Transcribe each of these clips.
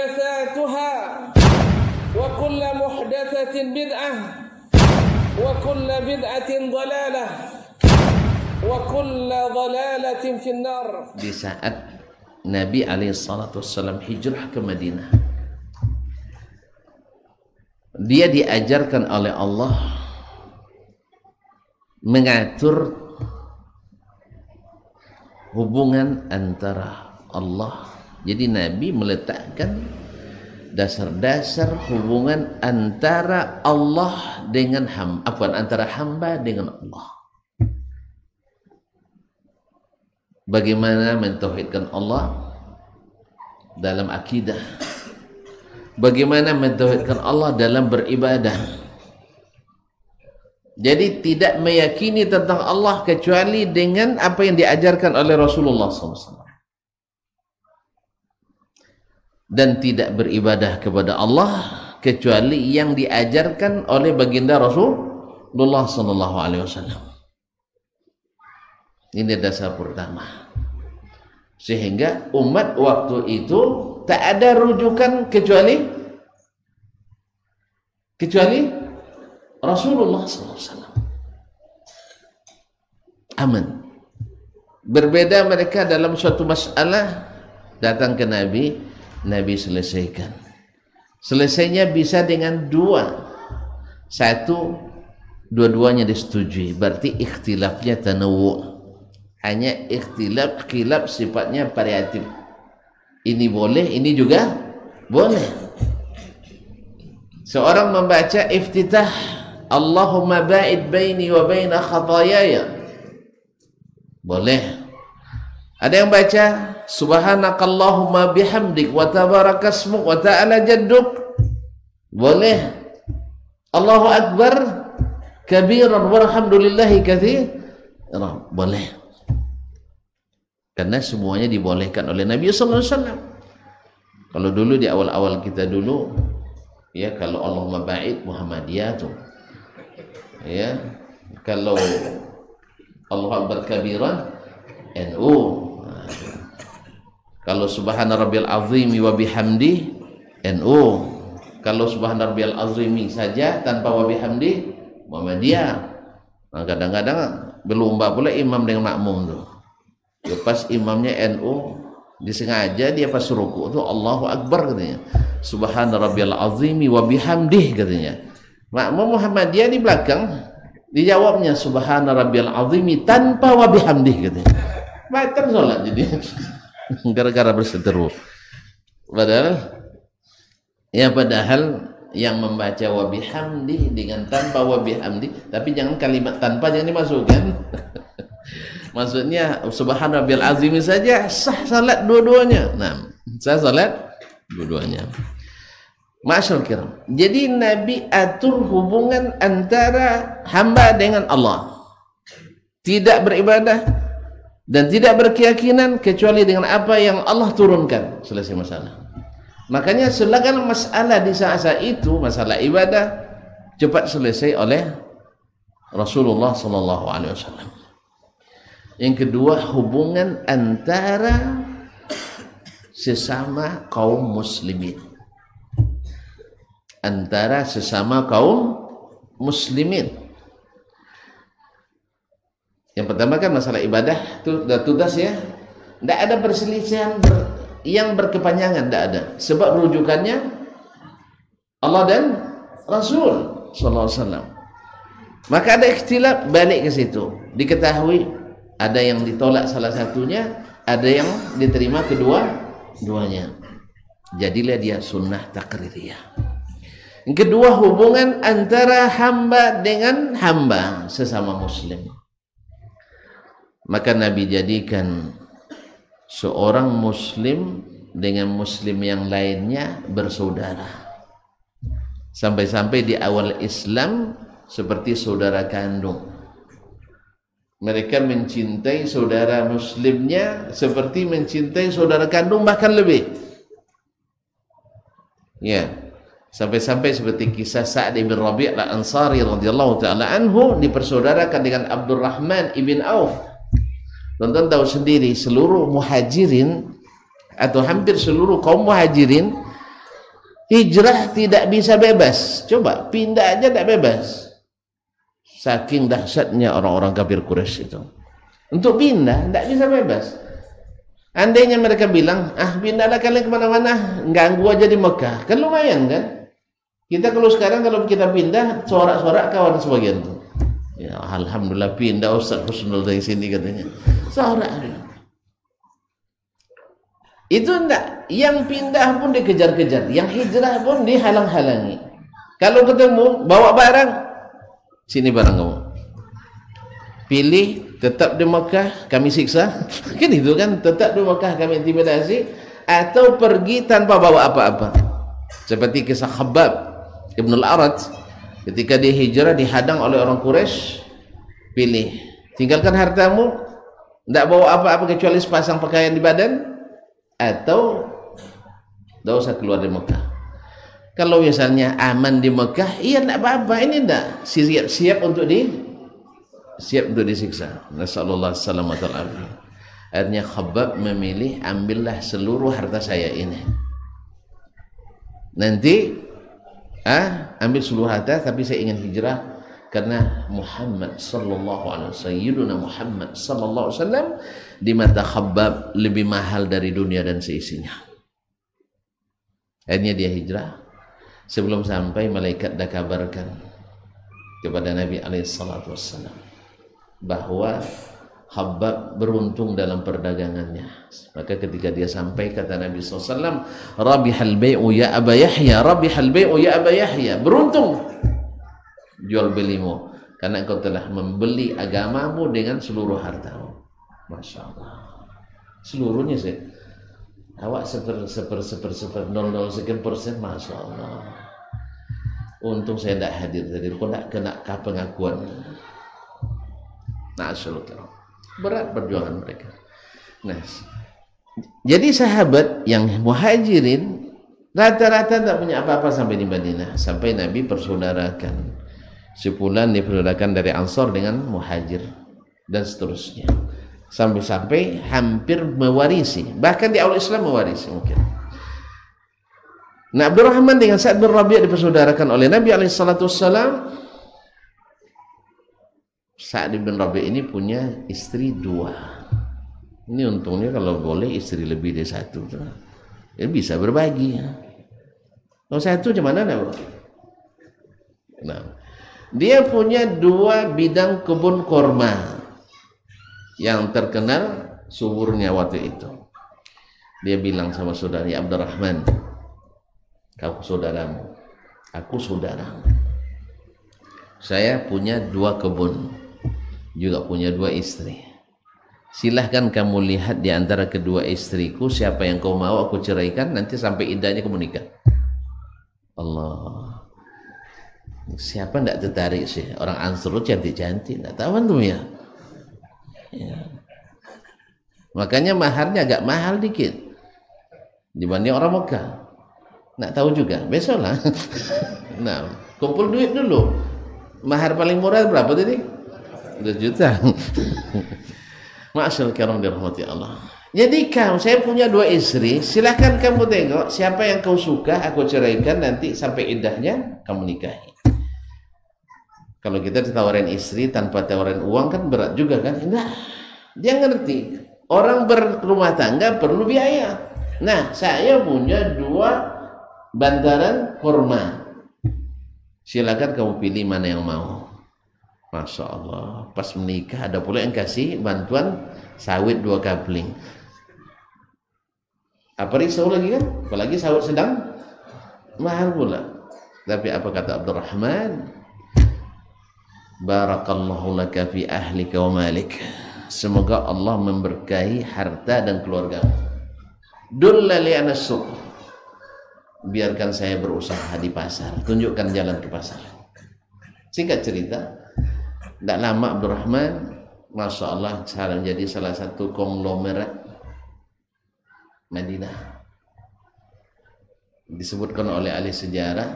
محدثاتها وكل محدثة بدعة وكل بدعة ضلالة وكل ضلالة في النار. Di saat Nabi alaihissalam hijrah ke Madinah, dia diajarkan oleh Allah mengatur hubungan antara Allah. Jadi Nabi meletakkan dasar-dasar hubungan antara Allah dengan hamba, antara hamba dengan Allah. Bagaimana mentauhidkan Allah dalam akidah, bagaimana mentauhidkan Allah dalam beribadah. Jadi tidak meyakini tentang Allah kecuali dengan apa yang diajarkan oleh Rasulullah SAW. Dan tidak beribadah kepada Allah kecuali yang diajarkan oleh baginda Rasulullah SAW. Ini dasar pertama. Sehingga umat waktu itu tak ada rujukan kecuali Rasulullah SAW. Aman. Berbeda mereka dalam suatu masalah, datang ke Nabi, Nabi selesaikan. Selesainya bisa dengan dua. Satu, dua-duanya disetujui, berarti ikhtilafnya tanawu'. Hanya khilaf sifatnya variatif. Ini boleh, ini juga boleh. Seorang membaca iftitah, Allahumma ba'id baini wa baina khatayaya, boleh. Ada yang baca subhanakallahumma bihamdik wa tabarakasmuk wa ta'ala jadduk, boleh. Allahu akbar kabiran walhamdulillahi katsiran, boleh. Karena semuanya dibolehkan oleh Nabi sallallahu alaihi wasallam. Kalau dulu di awal-awal kita dulu, ya, kalau Allahumma ba'id Muhammadiyah tuh, ya, kalau Allahu akbar kabiran NU, kalau subhana rabbiyal azimi wa bihamdi NU, kalau subhana rabbiyal azimi saja tanpa wa bihamdi Muhammadiyah. Nah, kadang-kadang berlomba pula imam dengan makmum tuh. Ya, pas imamnya NU, disengaja dia pas ruku tuh Allahu akbar katanya, subhana rabbiyal azimi wa bihamdih katanya. Makmum Muhammadiyah di belakang dijawabnya subhana rabbiyal azimi tanpa wa bihamdih katanya. Batal salat jadi gara-gara berseteru. Padahal yang membaca wa bihamdih dengan tanpa wa bihamdih, tapi jangan kalimat tanpa jangan dimasukkan. Maksudnya subhana rabbiyal azim saja sah salat dua-duanya. Nah, sah salat dua-duanya. Ma'asyarul kiram. Jadi Nabi atur hubungan antara hamba dengan Allah. Tidak beribadah dan tidak berkeyakinan kecuali dengan apa yang Allah turunkan. Selesai masalah. Makanya segala masalah di saat itu, masalah ibadah, cepat selesai oleh Rasulullah sallallahu alaihi wasallam. Yang kedua, hubungan antara sesama kaum muslimin. Antara sesama kaum muslimin. Yang pertama kan masalah ibadah, itu sudah tuntas ya. Tidak ada perselisihan yang berkepanjangan, tidak ada. Sebab rujukannya Allah dan Rasul sallallahu alaihi wasallam. Maka ada ikhtilaf, balik ke situ. Diketahui ada yang ditolak salah satunya, ada yang diterima keduanya. Jadilah dia sunnah takririyah. Yang kedua, hubungan antara hamba dengan hamba sesama muslim. Maka Nabi jadikan seorang muslim dengan muslim yang lainnya bersaudara. Sampai-sampai di awal Islam seperti saudara kandung. Mereka mencintai saudara muslimnya seperti mencintai saudara kandung, bahkan lebih. Ya, sampai-sampai seperti kisah Sa'd bin Rabi' al-Ansari radhiyallahu taala anhu dipersaudarakan dengan Abdurrahman ibn Auf. Tonton tahu sendiri, seluruh muhajirin atau hampir seluruh kaum muhajirin hijrah tidak bisa bebas. Coba pindah aja tidak bebas. Saking dahsyatnya orang-orang kafir Quraisy itu. Untuk pindah tidak bisa bebas. Andainya mereka bilang, pindahlah kalian kemana-mana, ganggu aja di Mekah, kan lumayan kan? Kita kalau sekarang kalau kita pindah, sorak-sorak kawan sebagian tuh. Ya, alhamdulillah pindah Ustaz Husnul dari sini katanya. Sorak. Itu enggak, yang pindah pun dikejar-kejar, yang hijrah pun dihalang-halangi. Kalau ketemu, bawa barang, sini barang kamu. Pilih, tetap di Mekah, kami siksa. Kan itu kan, tetap di Mekah, kami intimidasi. Atau pergi tanpa bawa apa-apa. Seperti kisah Khabbab Ibn al-Arat, ketika dia hijrah dihadang oleh orang Quraisy, pilih, tinggalkan hartamu, tidak bawa apa-apa kecuali sepasang pakaian di badan, atau tidak usah keluar dari Mekah. Kalau misalnya aman di Mekah, iya tidak apa-apa, ini tidak siap untuk disiksa. Nasallallahu alaihi wasallam. Akhirnya Khabbab memilih, ambillah seluruh harta saya ini. Nanti ambil seluruh harta, tapi saya ingin hijrah karena Muhammad sallallahu alaihi wasallam, Sayyiduna Muhammad sallallahu alaihi wasallam di mata Khabbab lebih mahal dari dunia dan seisinya. Akhirnya dia hijrah. Sebelum sampai, malaikat dah kabarkan kepada Nabi alaihi salatu wassalam bahwa Khabbab beruntung dalam perdagangannya. Maka ketika dia sampai, kata Nabi SAW, Rabihal bay'u ya Aba Yahya, Rabihal bay'u ya Aba Yahya. Beruntung jual belimu, karena engkau telah membeli agamamu dengan seluruh hartamu. Masya Allah. Seluruhnya sih. Awak sekian persen, Masya Allah. Untung saya tidak hadir tadi, kau tidak kena pengakuan. Na'asyurullah. Berat perjuangan mereka. Nah, jadi sahabat yang muhajirin rata-rata tidak punya apa-apa sampai di Madinah, sampai Nabi persaudarakan. Sebulan dipersaudarakan dari Ansor dengan muhajir dan seterusnya, sampai-sampai hampir mewarisi, bahkan di awal Islam mewarisi mungkin. Nah, Abdurrahman dengan Sa'ad bin Rabi' dipersaudarakan oleh Nabi alaihissalam. Sa'ad bin Rabi' ini punya istri 2. Ini untungnya kalau boleh istri lebih dari 1, ya bisa berbagi. Kalau 1 macam mana? Nah, dia punya 2 bidang kebun korma yang terkenal suburnya waktu itu. Dia bilang sama saudari Abdurrahman, kau saudaramu, aku saudaramu. Saya punya 2 kebun, juga punya 2 istri. Silahkan kamu lihat di antara kedua istriku, siapa yang kau mau aku ceraikan, nanti sampai iddahnya kamu nikah. Allah. Siapa tidak tertarik sih? Orang Ansor cantik-cantik, tidak tahu antum ya? Makanya maharnya agak mahal dikit dibanding orang Mekah. Tidak tahu juga, besoklah. Nah, kumpul duit dulu. Mahar paling murah berapa tadi? 2 juta. Masyaallah, karam dirahmati Allah. Jadi saya punya 2 istri, silahkan kamu tengok siapa yang kau suka, aku ceraikan, nanti sampai iddahnya kamu nikahi. Kalau kita ditawarin istri tanpa tawaran uang kan berat juga kan? Nah, dia ngerti orang berumah tangga perlu biaya. Nah, saya punya 2 bantaran kurma, silakan kamu pilih mana yang mau. Masya Allah, pas menikah ada pula yang kasih bantuan sawit 2 kapling. Apa risau lagi kan? Apalagi sawit sedang mahal pula. Tapi apa kata Abdurrahman? Barakallahu laka fi ahlika wa malik. Semoga Allah memberkahi harta dan keluarga. Dullali ala suq. Biarkan saya berusaha di pasar, tunjukkan jalan ke pasar. Singkat cerita, tidak lama Abdurrahman, Masya Allah, jadi salah satu konglomerat Madinah. Disebutkan oleh ahli sejarah,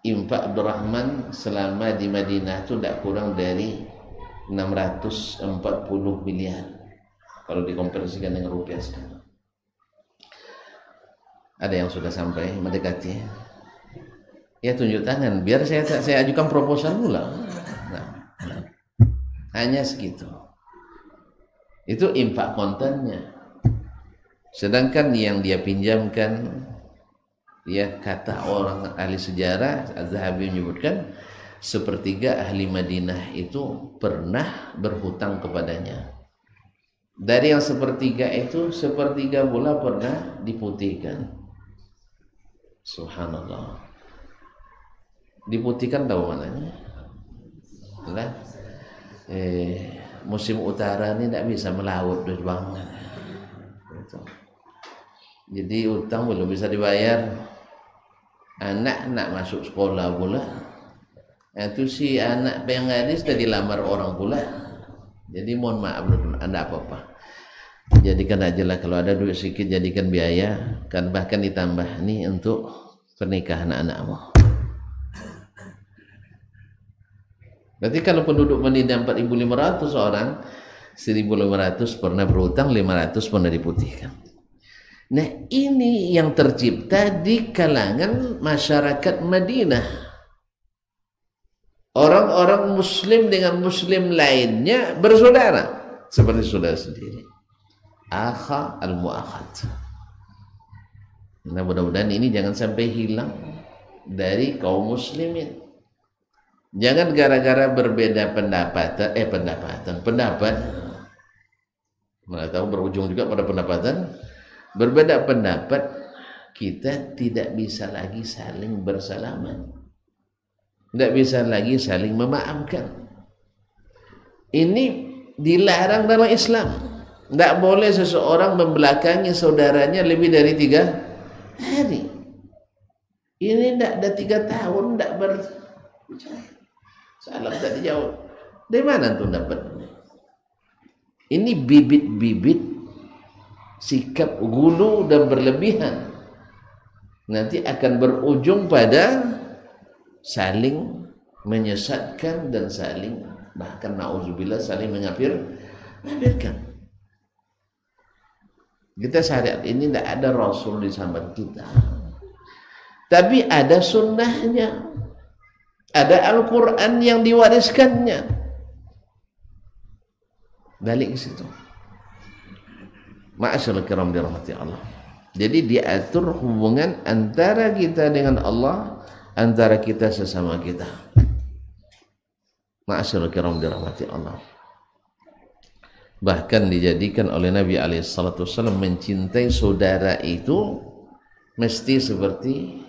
infak Abdurrahman selama di Madinah itu tidak kurang dari 640 miliar kalau dikonversikan dengan rupiah sekarang. Ada yang sudah sampai mendekati Ya tunjuk tangan, biar saya ajukan proposal pula. Nah, hanya segitu. Itu infak kontannya. Sedangkan yang dia pinjamkan, ya kata orang ahli sejarah, Az-Zahabi menyebutkan sepertiga ahli Madinah itu pernah berhutang kepadanya. Dari yang sepertiga itu, sepertiga pula pernah diputihkan. Subhanallah. Diputihkan tahu mananya? Lah, musim utara ini tidak bisa melaut dari banget. Jadi utang belum bisa dibayar. Anak nak masuk sekolah pula. Itu si anak yang gadis sudah dilamar orang pula. Jadi mohon maaf belum ada apa-apa. Jadikan aja lah kalau ada duit sedikit jadikan biaya, kan bahkan ditambah nih untuk pernikahan anakmu. Berarti kalau penduduk Madinah 4.500 orang, 1.500 pernah berhutang, 500 pernah diputihkan. Nah ini yang tercipta di kalangan masyarakat Madinah. Orang-orang muslim dengan muslim lainnya bersaudara seperti saudara sendiri. Akha al-mu'akhad. Nah mudah-mudahan ini jangan sampai hilang dari kaum muslimin. Jangan gara-gara berbeda pendapat, mana tahu berujung juga pada pendapatan. Berbeda pendapat, kita tidak bisa lagi saling bersalaman, tidak bisa lagi saling memaafkan. Ini dilarang dalam Islam. Tidak boleh seseorang membelakangi saudaranya lebih dari 3 hari. Ini tidak ada 3 tahun, tidak berbicara. Salam tak dijawab. Dari mana tuh dapat? Ini bibit-bibit sikap gulu dan berlebihan. Nanti akan berujung pada saling menyesatkan dan saling bahkan na'udzubillah saling mengafirkan. Kita syariat ini tidak ada Rasul di samping kita. Tapi ada sunnahnya. Ada Al-Quran yang diwariskannya. Balik ke situ. Ma'asyarul kiram dirahmati Allah. Jadi diatur hubungan antara kita dengan Allah, antara kita sesama kita. Ma'asyarul kiram dirahmati Allah. Bahkan dijadikan oleh Nabi SAW mencintai saudara itu mesti seperti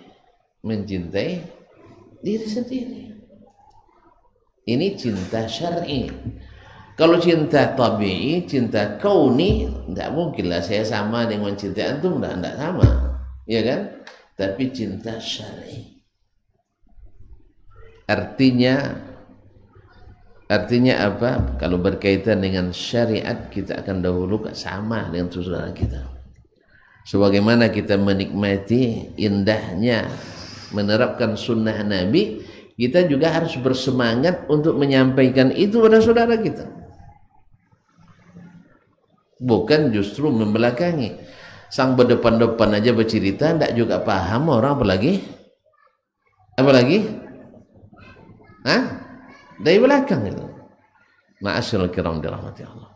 mencintai diri sendiri. Ini cinta syar'i. Kalau cinta tabi'i, cinta kauni, tidak mungkinlah saya sama dengan cinta antum, tidak sama, ya kan? Tapi cinta syar'i. Artinya apa? Kalau berkaitan dengan syariat, kita akan dahulu sama dengan saudara kita. Sebagaimana kita menikmati indahnya menerapkan sunnah Nabi, kita juga harus bersemangat untuk menyampaikan itu pada saudara kita. Bukan justru membelakangi. Sang berdepan-depan aja bercerita, tidak juga paham orang apalagi? Hah? Dari belakang itu. Ma'asyarul kiram dirahmati Allah.